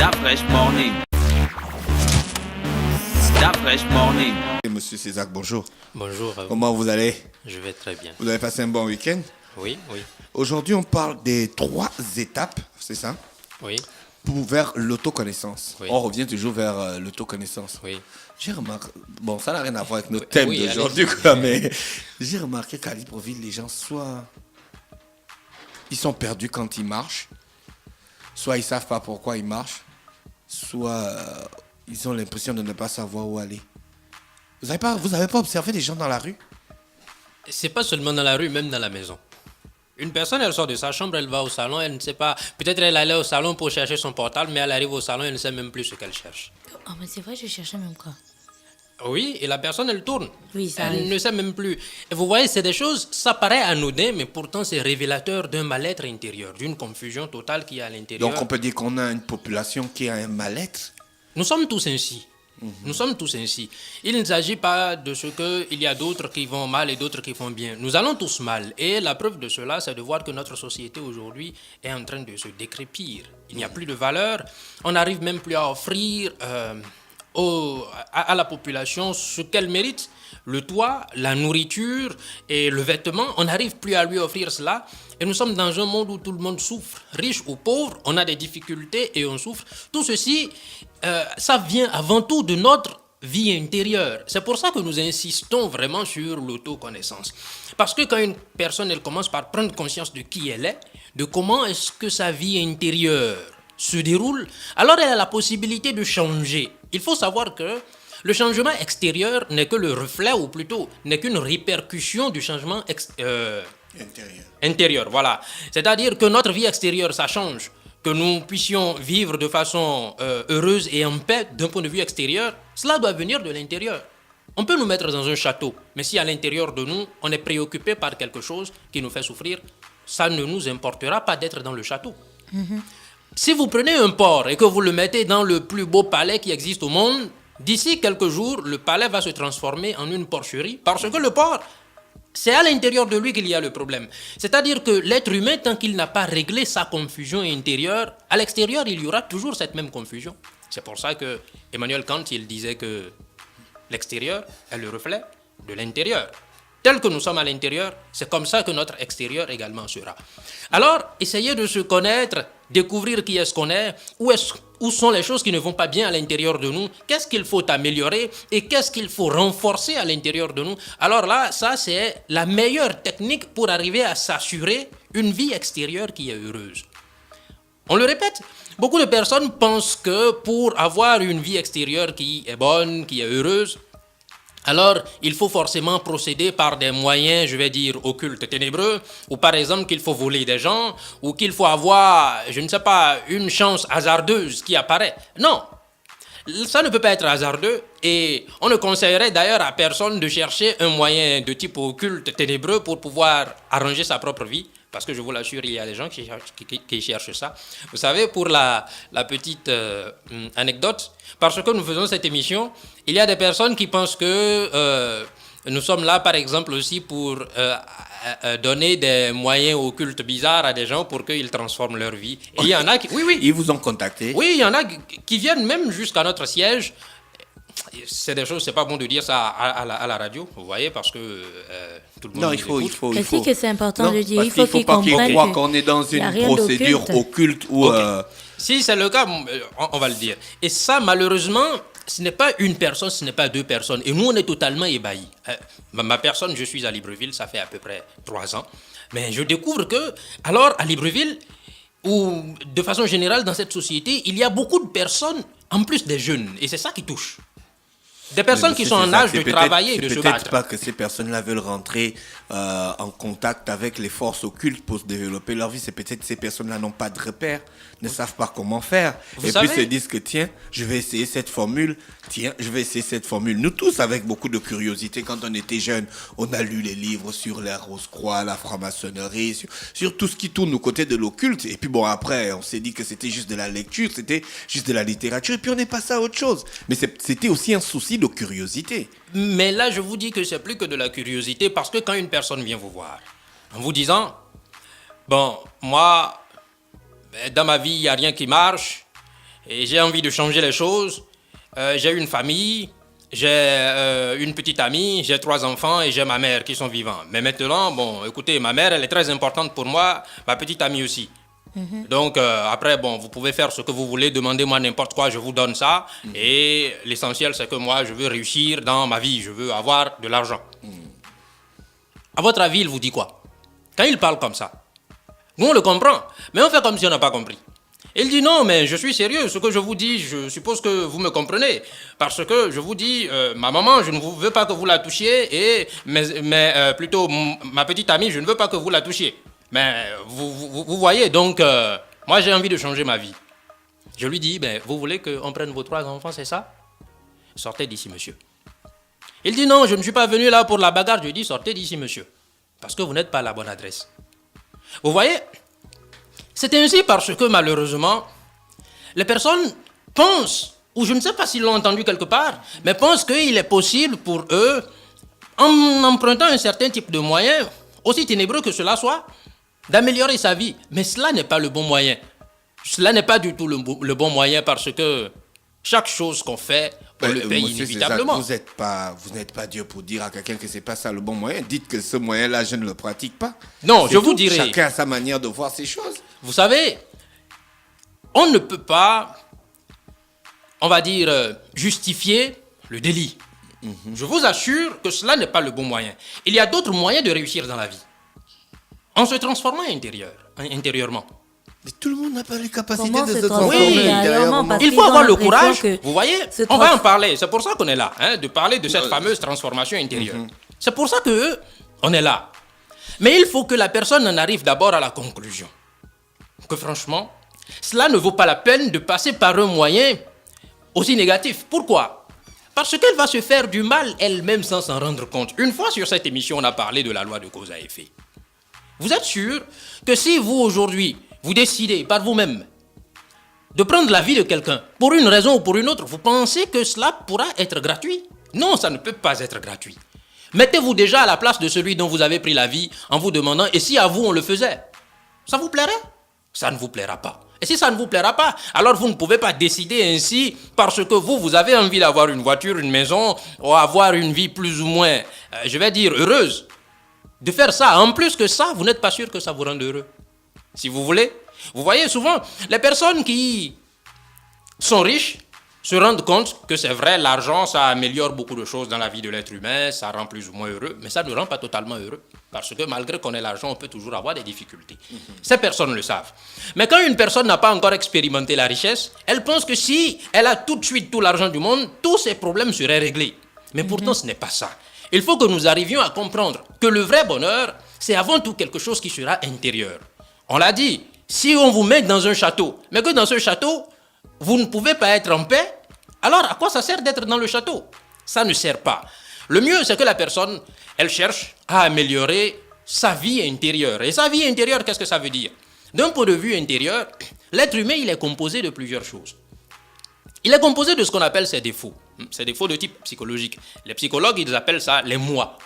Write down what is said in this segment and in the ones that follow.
That Fresh Morning. That Fresh Morning. Monsieur Césac, bonjour. Bonjour. Comment vous allez? Je vais très bien. Vous avez passé un bon week-end? Oui, oui, Aujourd'hui, on parle des 3 étapes, c'est ça, oui, vers l'autoconnaissance. Oui. On revient toujours vers l'autoconnaissance. oui. J'ai remarqué, bon, ça n'a rien à voir avec notre thème oui, d'aujourd'hui, quoi, mais j'ai remarqué qu'à Libreville, les gens, soit ils sont perdus quand ils marchent, soit ils savent pas pourquoi ils marchent, soit ils ont l'impression de ne pas savoir où aller. Vous avez pas observé des gens dans la rue? C'est pas seulement dans la rue, même dans la maison. Une personne, elle sort de sa chambre, elle va au salon, elle ne sait pas. Peut-être elle allait au salon pour chercher son portable, mais elle arrive au salon, elle ne sait même plus ce qu'elle cherche. Oh, mais c'est vrai, je cherchais même quoi. Oui, et la personne, elle tourne. Oui, ça Elle arrive. ne sait même plus. Et vous voyez, c'est des choses, ça paraît anodin, mais pourtant c'est révélateur d'un mal-être intérieur, d'une confusion totale qu'il y a à l'intérieur. Donc on peut dire qu'on a une population qui a un mal-être. Nous sommes tous ainsi. Nous sommes tous ainsi. Il ne s'agit pas de ce qu'il y a d'autres qui vont mal et d'autres qui vont bien. Nous allons tous mal. Et la preuve de cela, c'est de voir que notre société aujourd'hui est en train de se décrépir. Il n'y a plus de valeur. On n'arrive même plus à offrir à la population ce qu'elle mérite. Le toit, la nourriture et le vêtement, on n'arrive plus à lui offrir cela. Et nous sommes dans un monde où tout le monde souffre, riche ou pauvre, on a des difficultés et on souffre. Tout ceci, ça vient avant tout de notre vie intérieure. C'est pour ça que nous insistons vraiment sur l'autoconnaissance. Parce que quand une personne, elle commence par prendre conscience de qui elle est, de comment est-ce que sa vie intérieure se déroule, alors elle a la possibilité de changer. Il faut savoir que le changement extérieur n'est que le reflet, ou plutôt n'est qu'une répercussion du changement intérieur. Voilà. C'est-à-dire que notre vie extérieure, ça change. Que nous puissions vivre de façon heureuse et en paix d'un point de vue extérieur, cela doit venir de l'intérieur. On peut nous mettre dans un château, mais si à l'intérieur de nous, on est préoccupé par quelque chose qui nous fait souffrir, ça ne nous importera pas d'être dans le château. Si vous prenez un porc et que vous le mettez dans le plus beau palais qui existe au monde, d'ici quelques jours, le palais va se transformer en une porcherie parce que le porc, c'est à l'intérieur de lui qu'il y a le problème. C'est-à-dire que l'être humain, tant qu'il n'a pas réglé sa confusion intérieure, à l'extérieur, il y aura toujours cette même confusion. C'est pour ça que Emmanuel Kant, il disait que l'extérieur est le reflet de l'intérieur. Tel que nous sommes à l'intérieur, c'est comme ça que notre extérieur également sera. Alors, essayez de se connaître, découvrir qui est-ce qu'on est, où sont les choses qui ne vont pas bien à l'intérieur de nous, qu'est-ce qu'il faut améliorer et qu'est-ce qu'il faut renforcer à l'intérieur de nous. Alors là, ça c'est la meilleure technique pour arriver à s'assurer une vie extérieure qui est heureuse. On le répète, beaucoup de personnes pensent que pour avoir une vie extérieure qui est bonne, qui est heureuse, alors, il faut forcément procéder par des moyens, je vais dire, occultes, ténébreux, ou par exemple qu'il faut voler des gens, ou qu'il faut avoir, je ne sais pas, une chance hasardeuse qui apparaît. Non, ça ne peut pas être hasardeux, et on ne conseillerait d'ailleurs à personne de chercher un moyen de type occulte, ténébreux, pour pouvoir arranger sa propre vie. Parce que je vous l'assure, il y a des gens qui cherchent ça. Vous savez, pour la petite anecdote, parce que nous faisons cette émission, il y a des personnes qui pensent que nous sommes là, par exemple, aussi pour donner des moyens occultes bizarres à des gens pour qu'ils transforment leur vie. Et il y en a qui... Oui. Ils vous ont contacté? Oui, il y en a qui viennent même jusqu'à notre siège. C'est des choses, c'est pas bon de dire ça à la radio, vous voyez, parce que tout le monde Non, nous il faut. Je sais que c'est important Non, de dire. parce Il faut qu'ils pas qu'ils comprennent croient qu'on est dans qu'il y a une rien procédure d'occulte. occulte ou. Ok. Si c'est le cas, on va le dire. Et ça, malheureusement, ce n'est pas une personne, ce n'est pas deux personnes. Et nous, on est totalement ébahis. Ma personne, je suis à Libreville, ça fait à peu près 3 ans. Mais je découvre que, alors, à Libreville, ou de façon générale dans cette société, il y a beaucoup de personnes, en plus des jeunes. Et c'est ça qui touche. Des personnes qui sont en âge de travailler et de se battre. Peut-être pas que ces personnes-là veulent rentrer en contact avec les forces occultes pour se développer leur vie. C'est peut-être ces personnes-là n'ont pas de repères, ne savent pas comment faire. Puis se disent que tiens, je vais essayer cette formule. Tiens, je vais essayer cette formule. Nous tous, avec beaucoup de curiosité, quand on était jeunes, on a lu les livres sur la Rose-Croix, la franc-maçonnerie, sur tout ce qui tourne aux côtés de l'occulte. Et puis bon, après, on s'est dit que c'était juste de la lecture, c'était juste de la littérature. Et puis on est passé à autre chose. Mais c'était aussi un souci de curiosité. Mais là, je vous dis que c'est plus que de la curiosité, parce que quand une personne vient vous voir, en vous disant, bon, moi, dans ma vie, il n'y a rien qui marche, et j'ai envie de changer les choses. J'ai une famille, j'ai une petite amie, j'ai 3 enfants et j'ai ma mère qui sont vivants. Mais maintenant, bon, écoutez, ma mère, elle est très importante pour moi, ma petite amie aussi. Donc, après, bon, vous pouvez faire ce que vous voulez, demandez-moi n'importe quoi, je vous donne ça. Et l'essentiel, c'est que moi, je veux réussir dans ma vie, je veux avoir de l'argent. À votre avis, il vous dit quoi? Quand il parle comme ça, nous, on le comprend, mais on fait comme si on n'a pas compris. Il dit non, mais je suis sérieux, ce que je vous dis, je suppose que vous me comprenez. Parce que je vous dis, ma maman, je ne veux pas que vous la touchiez, mais plutôt ma petite amie, je ne veux pas que vous la touchiez. Mais vous voyez, donc, moi j'ai envie de changer ma vie. Je lui dis, ben, vous voulez qu'on prenne vos 3 enfants, c'est ça? Sortez d'ici, monsieur. Il dit non, je ne suis pas venu là pour la bagarre. Je lui dis, sortez d'ici, monsieur. Parce que vous n'êtes pas à la bonne adresse. Vous voyez? C'est ainsi parce que malheureusement, les personnes pensent, ou je ne sais pas s'ils l'ont entendu quelque part, mais pensent qu'il est possible pour eux, en empruntant un certain type de moyens, aussi ténébreux que cela soit, d'améliorer sa vie. Mais cela n'est pas le bon moyen. Cela n'est pas du tout le bon moyen parce que chaque chose qu'on fait, on le paye inévitablement. Vous n'êtes pas Dieu pour dire à quelqu'un que ce n'est pas ça le bon moyen. Dites que ce moyen-là, je ne le pratique pas. Non, je vous dirai. Chacun a sa manière de voir ces choses. Vous savez, on ne peut pas, on va dire, justifier le délit. Je vous assure que cela n'est pas le bon moyen. Il y a d'autres moyens de réussir dans la vie. En se transformant intérieurement. Mais tout le monde n'a pas les capacités Comment de se se transformer transformer intérieurement. parce Il qu'ils faut ont avoir le l'impression courage, que vous voyez, se on va en trans- parler. C'est pour ça qu'on est là, de parler de cette fameuse transformation intérieure. C'est pour ça qu'on est là. Mais il faut que la personne en arrive d'abord à la conclusion. Que franchement, cela ne vaut pas la peine de passer par un moyen aussi négatif. Pourquoi? Parce qu'elle va se faire du mal elle-même sans s'en rendre compte. Une fois sur cette émission, on a parlé de la loi de cause à effet. Vous êtes sûr que si vous aujourd'hui, vous décidez par vous-même de prendre la vie de quelqu'un, pour une raison ou pour une autre, vous pensez que cela pourra être gratuit? Non, ça ne peut pas être gratuit. Mettez-vous déjà à la place de celui dont vous avez pris la vie en vous demandant, et si à vous on le faisait? Ça vous plairait? Ça ne vous plaira pas. Et si ça ne vous plaira pas, alors vous ne pouvez pas décider ainsi parce que vous avez envie d'avoir une voiture, une maison, ou avoir une vie plus ou moins, je vais dire, heureuse. De faire ça, en plus que ça, vous n'êtes pas sûr que ça vous rende heureux. Si vous voulez, vous voyez souvent, les personnes qui sont riches se rendent compte que c'est vrai, l'argent, ça améliore beaucoup de choses dans la vie de l'être humain, ça rend plus ou moins heureux, mais ça ne rend pas totalement heureux. Parce que malgré qu'on ait l'argent, on peut toujours avoir des difficultés. Ces personnes le savent. Mais quand une personne n'a pas encore expérimenté la richesse, elle pense que si elle a tout de suite tout l'argent du monde, tous ses problèmes seraient réglés. Mais pourtant, ce n'est pas ça. Il faut que nous arrivions à comprendre que le vrai bonheur, c'est avant tout quelque chose qui sera intérieur. On l'a dit, si on vous met dans un château, mais que dans ce château, vous ne pouvez pas être en paix, alors à quoi ça sert d'être dans le château? Ça ne sert pas. Le mieux, c'est que la personne, elle cherche à améliorer sa vie intérieure. Et sa vie intérieure, qu'est-ce que ça veut dire? D'un point de vue intérieur, l'être humain, il est composé de plusieurs choses. Il est composé de ce qu'on appelle ses défauts de type psychologique. Les psychologues, ils appellent ça les moi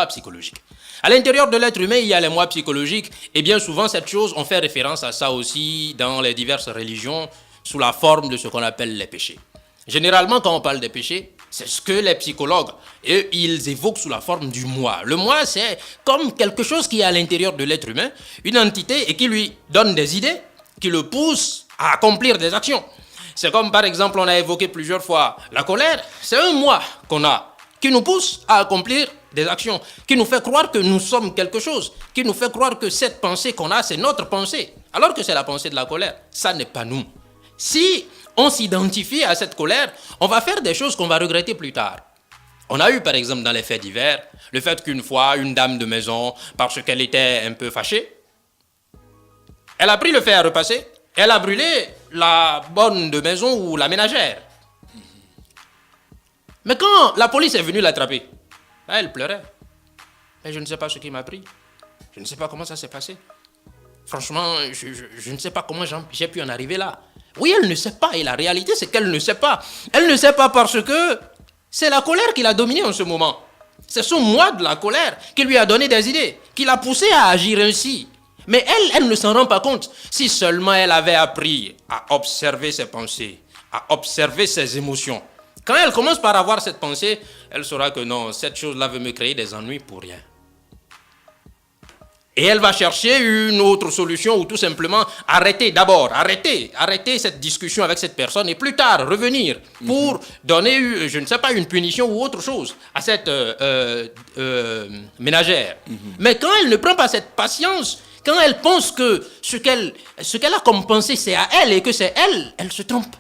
psychologiques. À l'intérieur de l'être humain, il y a les moi psychologiques, et bien souvent, cette chose, on fait référence à ça aussi dans les diverses religions, sous la forme de ce qu'on appelle les péchés. Généralement, quand on parle des péchés, c'est ce que les psychologues, eux, ils évoquent sous la forme du moi. Le moi, c'est comme quelque chose qui est à l'intérieur de l'être humain, une entité, et qui lui donne des idées, qui le pousse à accomplir des actions. C'est comme, par exemple, on a évoqué plusieurs fois la colère. C'est un moi qu'on a, qui nous pousse à accomplir des actions, qui nous fait croire que nous sommes quelque chose, qui nous fait croire que cette pensée qu'on a, c'est notre pensée, alors que c'est la pensée de la colère. Ça n'est pas nous. Si on s'identifie à cette colère, on va faire des choses qu'on va regretter plus tard. On a eu, par exemple, dans les faits divers, le fait qu'une fois, une dame de maison, parce qu'elle était un peu fâchée, elle a pris le fer à repasser, elle a brûlé la bonne de maison ou la ménagère. Mais quand la police est venue l'attraper, là, elle pleurait. Mais je ne sais pas ce qui m'a pris. Je ne sais pas comment ça s'est passé. Franchement, je ne sais pas comment j'ai pu en arriver là. Oui, elle ne sait pas. Et la réalité, c'est qu'elle ne sait pas. Elle ne sait pas parce que c'est la colère qui l'a dominée en ce moment. C'est son moi de la colère qui lui a donné des idées, qui l'a poussée à agir ainsi. Mais elle ne s'en rend pas compte. Si seulement elle avait appris à observer ses pensées, à observer ses émotions. Quand elle commence par avoir cette pensée, elle saura que non, cette chose-là veut me créer des ennuis pour rien. Et elle va chercher une autre solution ou tout simplement arrêter cette discussion avec cette personne et plus tard revenir pour donner, je ne sais pas, une punition ou autre chose à cette ménagère. Mais quand elle ne prend pas cette patience, quand elle pense que ce qu'elle a comme pensée c'est à elle et que c'est elle, elle se trompe.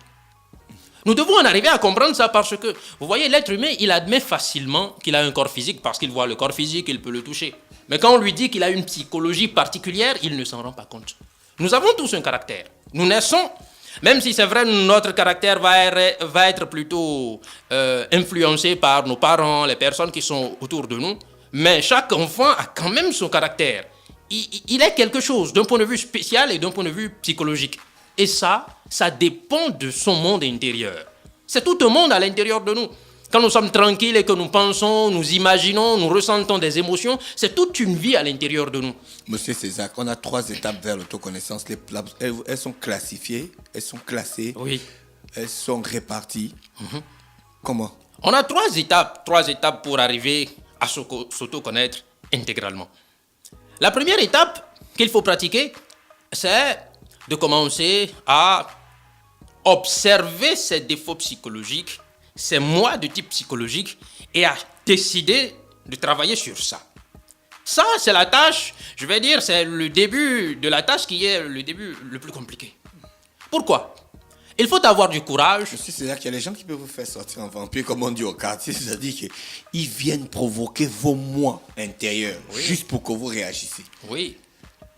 Nous devons en arriver à comprendre ça parce que, vous voyez, l'être humain, il admet facilement qu'il a un corps physique parce qu'il voit le corps physique, il peut le toucher. Mais quand on lui dit qu'il a une psychologie particulière, il ne s'en rend pas compte. Nous avons tous un caractère. Nous naissons, même si c'est vrai, notre caractère va être plutôt influencé par nos parents, les personnes qui sont autour de nous. Mais chaque enfant a quand même son caractère. Il est quelque chose d'un point de vue spécial et d'un point de vue psychologique. Et ça dépend de son monde intérieur. C'est tout un monde à l'intérieur de nous. Quand nous sommes tranquilles et que nous pensons, nous imaginons, nous ressentons des émotions, c'est toute une vie à l'intérieur de nous. Monsieur César, on a 3 étapes vers l'autoconnaissance. Elles sont classifiées, elles sont classées, Oui. elles sont réparties. Comment? On a 3 étapes pour arriver à s'auto-connaître intégralement. La première étape qu'il faut pratiquer, c'est de commencer à observer ses défauts psychologiques, ses moi de type psychologique, et à décider de travailler sur ça. Ça, c'est la tâche, je vais dire, c'est le début de la tâche qui est le début le plus compliqué. Pourquoi? Il faut avoir du courage. C'est-à-dire qu'il y a des gens qui peuvent vous faire sortir en vampire, comme on dit au quartier, c'est-à-dire qu'ils viennent provoquer vos moi intérieurs, juste pour que vous réagissiez. Oui.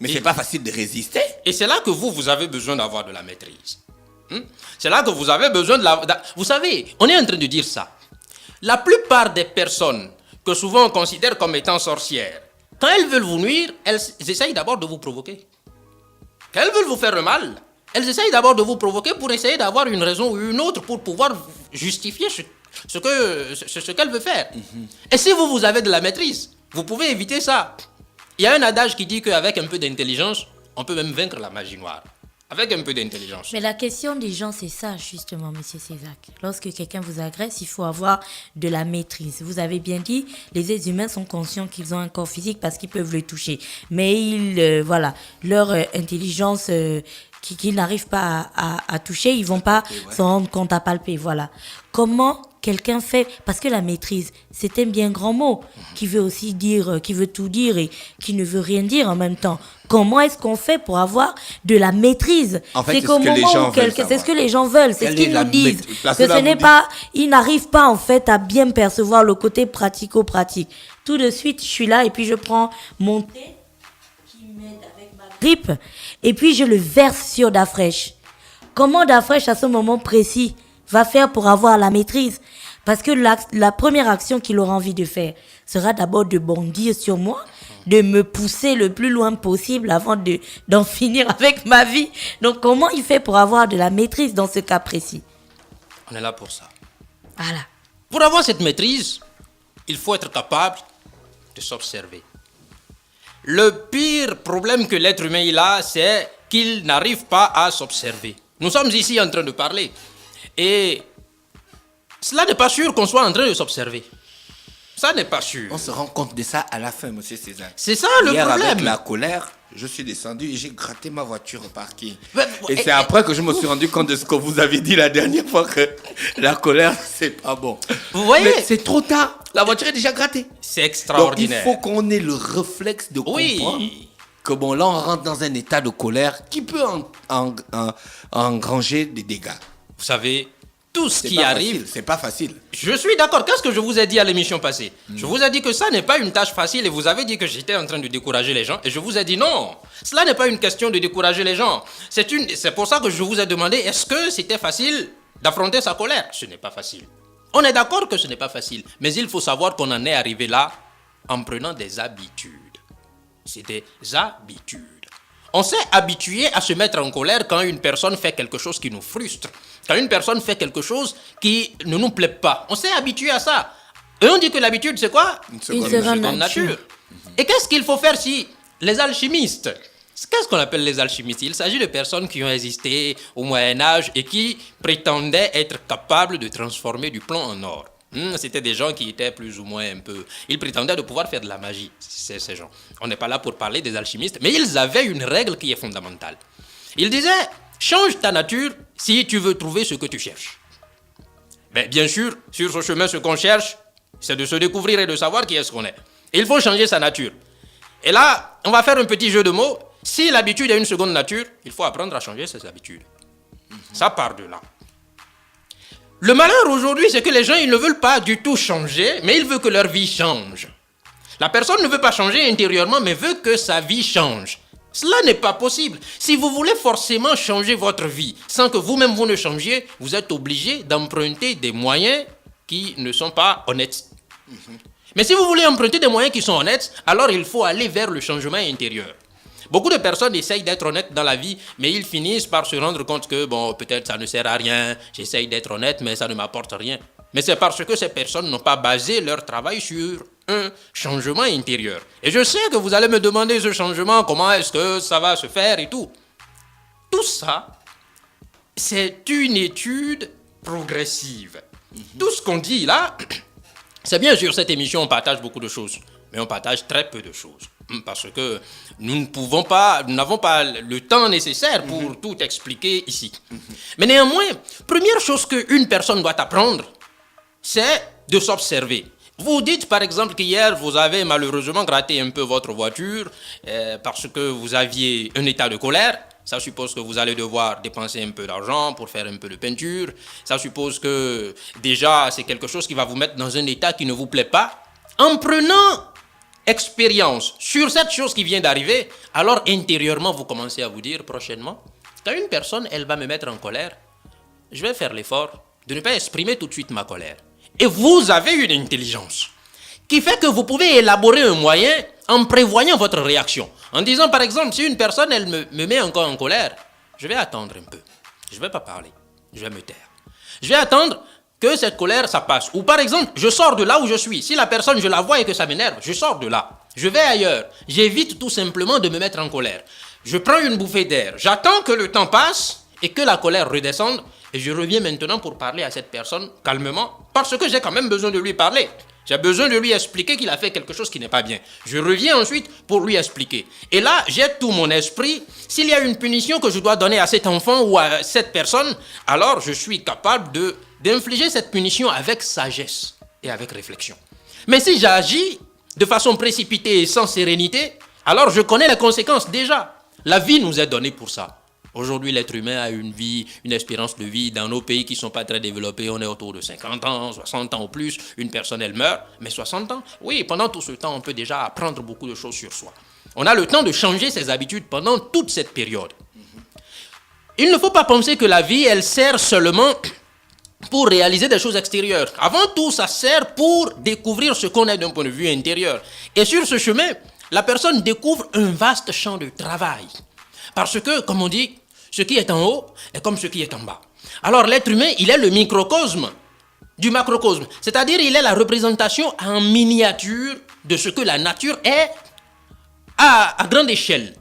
Mais c'est pas facile de résister. Et c'est là que vous avez besoin d'avoir de la maîtrise. C'est là que vous avez besoin Vous savez, on est en train de dire ça. La plupart des personnes que souvent on considère comme étant sorcières, quand elles veulent vous nuire, elles essayent d'abord de vous provoquer. Quand elles veulent vous faire le mal, elles essayent d'abord de vous provoquer pour essayer d'avoir une raison ou une autre pour pouvoir justifier ce qu'elles veulent faire. Et si vous avez de la maîtrise, vous pouvez éviter ça. Il y a un adage qui dit qu'avec un peu d'intelligence, on peut même vaincre la magie noire. Avec un peu d'intelligence. Mais la question des gens, c'est ça, justement, monsieur Césac. Lorsque quelqu'un vous agresse, il faut avoir de la maîtrise. Vous avez bien dit, les êtres humains sont conscients qu'ils ont un corps physique parce qu'ils peuvent le toucher. Mais leur intelligence qu'ils n'arrivent pas à toucher, ils vont pas s'en rendre compte à palper. Voilà. Comment quelqu'un fait, parce que la maîtrise, c'est un bien grand mot, qui veut aussi dire, qui veut tout dire et qui ne veut rien dire en même temps. Comment est-ce qu'on fait pour avoir de la maîtrise? En fait, c'est ce que les gens veulent. C'est ce qu'ils nous disent. Que ce n'est pas, ils n'arrivent pas en fait à bien percevoir le côté pratico-pratique. Tout de suite, je suis là et puis je prends mon thé qui m'aide avec ma grippe et puis je le verse sur Dafresh. Comment Dafresh à ce moment précis va faire pour avoir la maîtrise? Parce que la première action qu'il aura envie de faire sera d'abord de bondir sur moi, de me pousser le plus loin possible avant d'en finir avec ma vie. Donc, comment il fait pour avoir de la maîtrise dans ce cas précis? On est là pour ça. Voilà. Pour avoir cette maîtrise, il faut être capable de s'observer. Le pire problème que l'être humain il a, c'est qu'il n'arrive pas à s'observer. Nous sommes ici en train de parler. Et cela n'est pas sûr qu'on soit en train de s'observer. Ça n'est pas sûr. On se rend compte de ça à la fin, monsieur César. C'est ça le Hier, problème. Avec la colère, je suis descendu et j'ai gratté ma voiture au parking. Et c'est après que je me suis rendu compte de ce que vous avez dit la dernière fois, que la colère, c'est pas bon. Vous voyez? Mais c'est trop tard. La voiture est déjà grattée. C'est extraordinaire. Donc il faut qu'on ait le réflexe de comprendre que bon, là, on rentre dans un état de colère qui peut engranger des dégâts. Vous savez, tout ce qui arrive... C'est pas facile. Je suis d'accord. Qu'est-ce que je vous ai dit à l'émission passée? Je vous ai dit que ça n'est pas une tâche facile et vous avez dit que j'étais en train de décourager les gens. Et je vous ai dit non, cela n'est pas une question de décourager les gens. C'est pour ça que je vous ai demandé, est-ce que c'était facile d'affronter sa colère? Ce n'est pas facile. On est d'accord que ce n'est pas facile. Mais il faut savoir qu'on en est arrivé là en prenant des habitudes. C'est des habitudes. On s'est habitué à se mettre en colère quand une personne fait quelque chose qui nous frustre. Quand une personne fait quelque chose qui ne nous plaît pas. On s'est habitué à ça. Et on dit que l'habitude, c'est quoi? Une seconde nature. Et qu'est-ce qu'il faut faire si les alchimistes Qu'est-ce qu'on appelle les alchimistes? Il s'agit de personnes qui ont existé au Moyen-Âge et qui prétendaient être capables de transformer du plomb en or. C'était des gens qui étaient plus ou moins un peu... Ils prétendaient de pouvoir faire de la magie, ces gens. On n'est pas là pour parler des alchimistes, mais ils avaient une règle qui est fondamentale. Ils disaient, change ta nature si tu veux trouver ce que tu cherches. Mais bien sûr, sur ce chemin, ce qu'on cherche, c'est de se découvrir et de savoir qui est-ce qu'on est. Et il faut changer sa nature. Et là, on va faire un petit jeu de mots. Si l'habitude est une seconde nature, il faut apprendre à changer ses habitudes. Ça part de là. Le malheur aujourd'hui, c'est que les gens, ils ne veulent pas du tout changer, mais ils veulent que leur vie change. La personne ne veut pas changer intérieurement, mais veut que sa vie change. Cela n'est pas possible. Si vous voulez forcément changer votre vie, sans que vous-même vous ne changiez, vous êtes obligé d'emprunter des moyens qui ne sont pas honnêtes. Mais si vous voulez emprunter des moyens qui sont honnêtes, alors il faut aller vers le changement intérieur. Beaucoup de personnes essayent d'être honnêtes dans la vie, mais ils finissent par se rendre compte que, bon, peut-être ça ne sert à rien, j'essaye d'être honnête, mais ça ne m'apporte rien. Mais c'est parce que ces personnes n'ont pas basé leur travail sur un changement intérieur. Et je sais que vous allez me demander ce changement, comment est-ce que ça va se faire et tout. Tout ça, c'est une étude progressive. Tout ce qu'on dit là, c'est bien sûr, cette émission, on partage beaucoup de choses, mais on partage très peu de choses. Parce que nous n'avons pas le temps nécessaire pour tout expliquer ici. Mais néanmoins, première chose qu'une personne doit apprendre, c'est de s'observer. Vous dites par exemple qu'hier, vous avez malheureusement gratté un peu votre voiture parce que vous aviez un état de colère. Ça suppose que vous allez devoir dépenser un peu d'argent pour faire un peu de peinture. Ça suppose que déjà, c'est quelque chose qui va vous mettre dans un état qui ne vous plaît pas. En prenant expérience sur cette chose qui vient d'arriver, alors intérieurement, vous commencez à vous dire prochainement, quand une personne, elle va me mettre en colère, je vais faire l'effort de ne pas exprimer tout de suite ma colère. Et vous avez une intelligence qui fait que vous pouvez élaborer un moyen en prévoyant votre réaction. En disant, par exemple, si une personne, elle me met encore en colère, je vais attendre un peu. Je ne vais pas parler. Je vais me taire. Je vais attendre que cette colère, ça passe. Ou par exemple, je sors de là où je suis. Si la personne, je la vois et que ça m'énerve, je sors de là. Je vais ailleurs. J'évite tout simplement de me mettre en colère. Je prends une bouffée d'air. J'attends que le temps passe et que la colère redescende. Et je reviens maintenant pour parler à cette personne calmement parce que j'ai quand même besoin de lui parler. J'ai besoin de lui expliquer qu'il a fait quelque chose qui n'est pas bien. Je reviens ensuite pour lui expliquer. Et là, j'ai tout mon esprit. S'il y a une punition que je dois donner à cet enfant ou à cette personne, alors je suis capable d'infliger cette punition avec sagesse et avec réflexion. Mais si j'agis de façon précipitée et sans sérénité, alors je connais les conséquences déjà. La vie nous est donnée pour ça. Aujourd'hui, l'être humain a une espérance de vie. Dans nos pays qui ne sont pas très développés, on est autour de 50 ans, 60 ans ou plus. Une personne, elle meurt, mais 60 ans, oui, pendant tout ce temps, on peut déjà apprendre beaucoup de choses sur soi. On a le temps de changer ses habitudes pendant toute cette période. Il ne faut pas penser que la vie, elle sert seulement pour réaliser des choses extérieures. Avant tout, ça sert pour découvrir ce qu'on est d'un point de vue intérieur. Et sur ce chemin, la personne découvre un vaste champ de travail. Parce que, comme on dit, ce qui est en haut est comme ce qui est en bas. Alors l'être humain, il est le microcosme du macrocosme. C'est-à-dire, il est la représentation en miniature de ce que la nature est à grande échelle.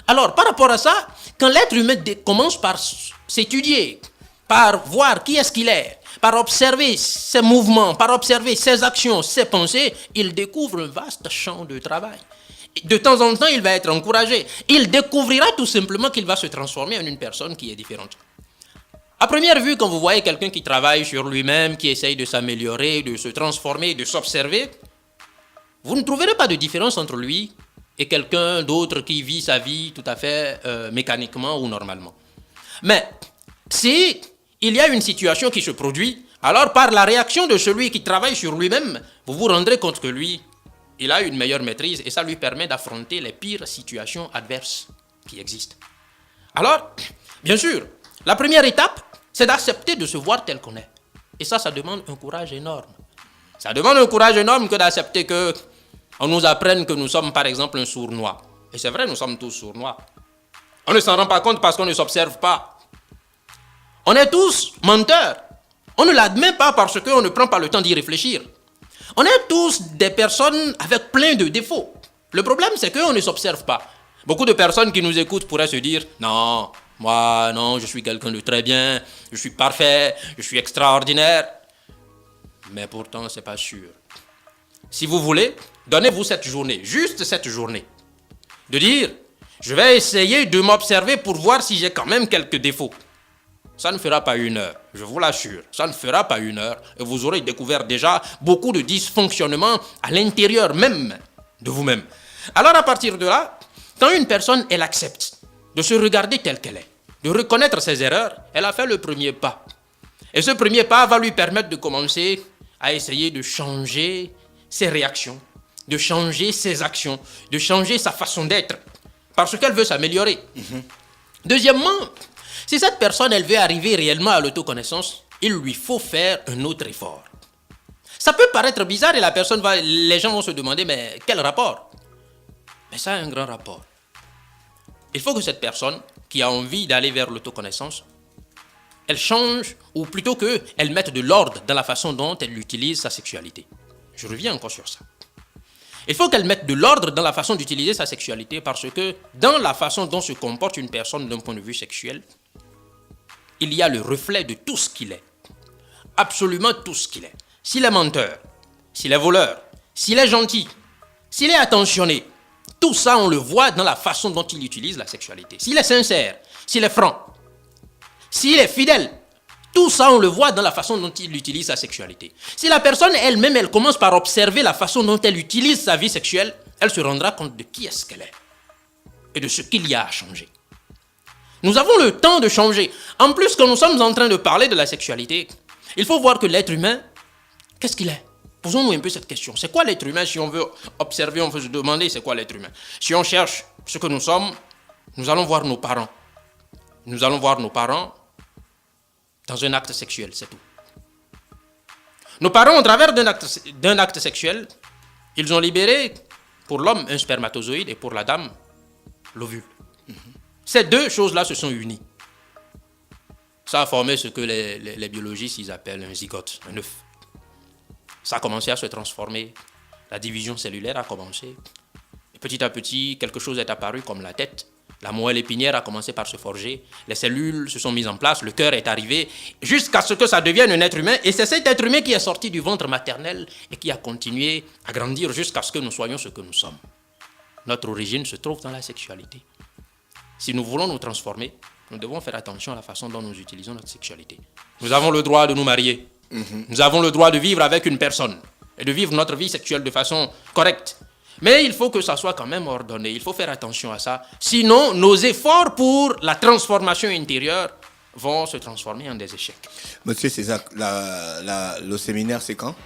Alors, par rapport à ça, quand l'être humain commence par s'étudier, par voir qui est-ce qu'il est, par observer ses mouvements, par observer ses actions, ses pensées, il découvre un vaste champ de travail. De temps en temps, il va être encouragé. Il découvrira tout simplement qu'il va se transformer en une personne qui est différente. À première vue, quand vous voyez quelqu'un qui travaille sur lui-même, qui essaye de s'améliorer, de se transformer, de s'observer, vous ne trouverez pas de différence entre lui et quelqu'un d'autre qui vit sa vie tout à fait mécaniquement ou normalement. Mais si il y a une situation qui se produit, alors par la réaction de celui qui travaille sur lui-même, vous vous rendrez compte que lui, il a une meilleure maîtrise et ça lui permet d'affronter les pires situations adverses qui existent. Alors, bien sûr, la première étape, c'est d'accepter de se voir tel qu'on est. Et ça demande un courage énorme. Ça demande un courage énorme que d'accepter qu'on nous apprenne que nous sommes par exemple un sourd-muet. Et c'est vrai, nous sommes tous sourds-muets. On ne s'en rend pas compte parce qu'on ne s'observe pas. On est tous menteurs. On ne l'admet pas parce qu'on ne prend pas le temps d'y réfléchir. On est tous des personnes avec plein de défauts. Le problème, c'est qu'on ne s'observe pas. Beaucoup de personnes qui nous écoutent pourraient se dire « Non, moi, non, je suis quelqu'un de très bien, je suis parfait, je suis extraordinaire. » Mais pourtant, ce n'est pas sûr. Si vous voulez, donnez-vous cette journée, juste cette journée, de dire « Je vais essayer de m'observer pour voir si j'ai quand même quelques défauts. » Ça ne fera pas 1 heure, je vous l'assure. Ça ne fera pas 1 heure et vous aurez découvert déjà beaucoup de dysfonctionnements à l'intérieur même de vous-même. Alors à partir de là, quand une personne, elle accepte de se regarder telle qu'elle est, de reconnaître ses erreurs, elle a fait le premier pas. Et ce premier pas va lui permettre de commencer à essayer de changer ses réactions, de changer ses actions, de changer sa façon d'être, parce qu'elle veut s'améliorer. Deuxièmement, si cette personne, elle veut arriver réellement à l'autoconnaissance, il lui faut faire un autre effort. Ça peut paraître bizarre et les gens vont se demander, mais quel rapport? Mais ça a un grand rapport. Il faut que cette personne qui a envie d'aller vers l'autoconnaissance, elle change, ou plutôt qu'elle mette de l'ordre dans la façon dont elle utilise sa sexualité. Je reviens encore sur ça. Il faut qu'elle mette de l'ordre dans la façon d'utiliser sa sexualité parce que dans la façon dont se comporte une personne d'un point de vue sexuel, il y a le reflet de tout ce qu'il est. Absolument tout ce qu'il est. S'il est menteur, s'il est voleur, s'il est gentil, s'il est attentionné, tout ça on le voit dans la façon dont il utilise la sexualité. S'il est sincère, s'il est franc, s'il est fidèle, tout ça on le voit dans la façon dont il utilise sa sexualité. Si la personne elle-même, elle commence par observer la façon dont elle utilise sa vie sexuelle, elle se rendra compte de qui est-ce qu'elle est et de ce qu'il y a à changer. Nous avons le temps de changer. En plus, quand nous sommes en train de parler de la sexualité, il faut voir que l'être humain, qu'est-ce qu'il est? Posons-nous un peu cette question. C'est quoi l'être humain? Si on veut observer, on veut se demander c'est quoi l'être humain. Si on cherche ce que nous sommes, nous allons voir nos parents. Nous allons voir nos parents dans un acte sexuel, c'est tout. Nos parents, au travers d'un acte sexuel, ils ont libéré pour l'homme un spermatozoïde et pour la dame l'ovule. Ces deux choses-là se sont unies. Ça a formé ce que les biologistes ils appellent un zygote, un œuf. Ça a commencé à se transformer. La division cellulaire a commencé. Et petit à petit, quelque chose est apparu comme la tête. La moelle épinière a commencé par se forger. Les cellules se sont mises en place. Le cœur est arrivé jusqu'à ce que ça devienne un être humain. Et c'est cet être humain qui est sorti du ventre maternel et qui a continué à grandir jusqu'à ce que nous soyons ce que nous sommes. Notre origine se trouve dans la sexualité. Si nous voulons nous transformer, nous devons faire attention à la façon dont nous utilisons notre sexualité. Nous avons le droit de nous marier. Nous avons le droit de vivre avec une personne et de vivre notre vie sexuelle de façon correcte. Mais il faut que ça soit quand même ordonné. Il faut faire attention à ça. Sinon, nos efforts pour la transformation intérieure vont se transformer en des échecs. Monsieur César, le séminaire, c'est quand?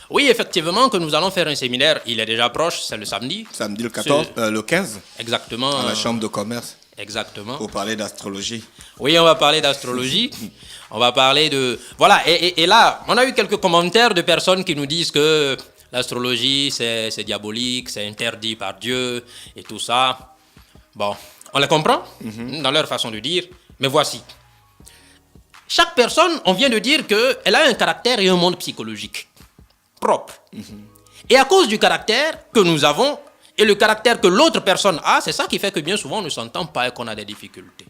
Oui, effectivement, que nous allons faire un séminaire. Il est déjà proche, c'est le samedi. Samedi le 14, le 15. Exactement. À la Chambre de commerce. Exactement. Pour parler d'astrologie. Oui, on va parler d'astrologie. On va parler de... Voilà, et là, on a eu quelques commentaires de personnes qui nous disent que l'astrologie, c'est diabolique, c'est interdit par Dieu et tout ça. Bon, on les comprend dans leur façon de dire, mais voici. Chaque personne, on vient de dire qu'elle a un caractère et un monde psychologique propre. Et à cause du caractère que nous avons, et le caractère que l'autre personne a, c'est ça qui fait que bien souvent on ne s'entend pas et qu'on a des difficultés.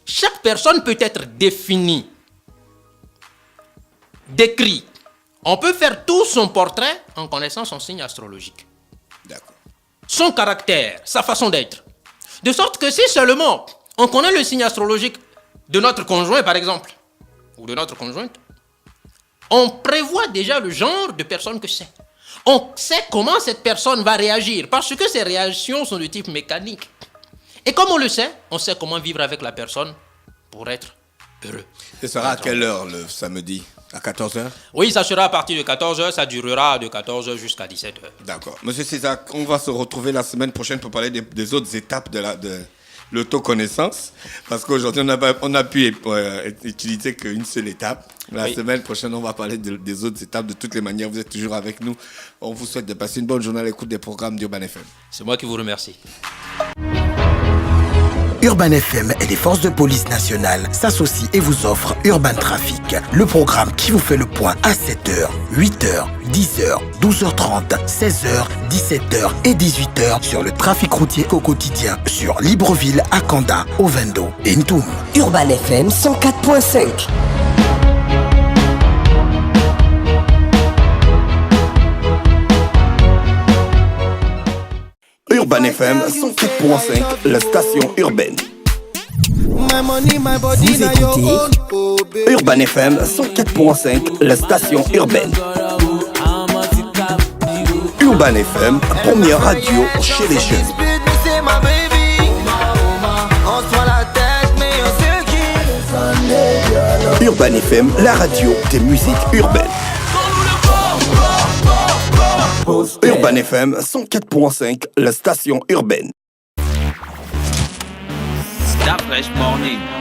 Chaque personne peut être définie, décrite. On peut faire tout son portrait en connaissant son signe astrologique. D'accord. Son caractère, sa façon d'être. De sorte que si seulement on connaît le signe astrologique de notre conjoint, par exemple, ou de notre conjointe, on prévoit déjà le genre de personne que c'est. On sait comment cette personne va réagir parce que ces réactions sont de type mécanique. Et comme on le sait, on sait comment vivre avec la personne pour être heureux. Ce sera à quelle heure le samedi? À 14h? Oui, ça sera à partir de 14h, ça durera de 14h jusqu'à 17h. D'accord. Monsieur César, on va se retrouver la semaine prochaine pour parler des autres étapes de l'autoconnaissance. Parce qu'aujourd'hui, on n'a pu utiliser qu'une seule étape. La semaine prochaine, on va parler des autres étapes. De toutes les manières, vous êtes toujours avec nous. On vous souhaite de passer une bonne journée à l'écoute des programmes d'Urban FM. C'est moi qui vous remercie. Urban FM et les forces de police nationales s'associent et vous offrent Urban Trafic, le programme qui vous fait le point à 7h, 8h, 10h, 12h30, 16h, 17h et 18h sur le trafic routier au quotidien sur Libreville, Akanda, Ovendo et Ntoum. Urban FM 104.5. Urban FM 104.5, la station urbaine. Vous écoutez Urban FM 104.5, la station urbaine. Urban FM, première radio chez les jeunes. Urban FM, la radio des musiques urbaines. Urban FM 104.5, la station urbaine. Stop Fresh Morning.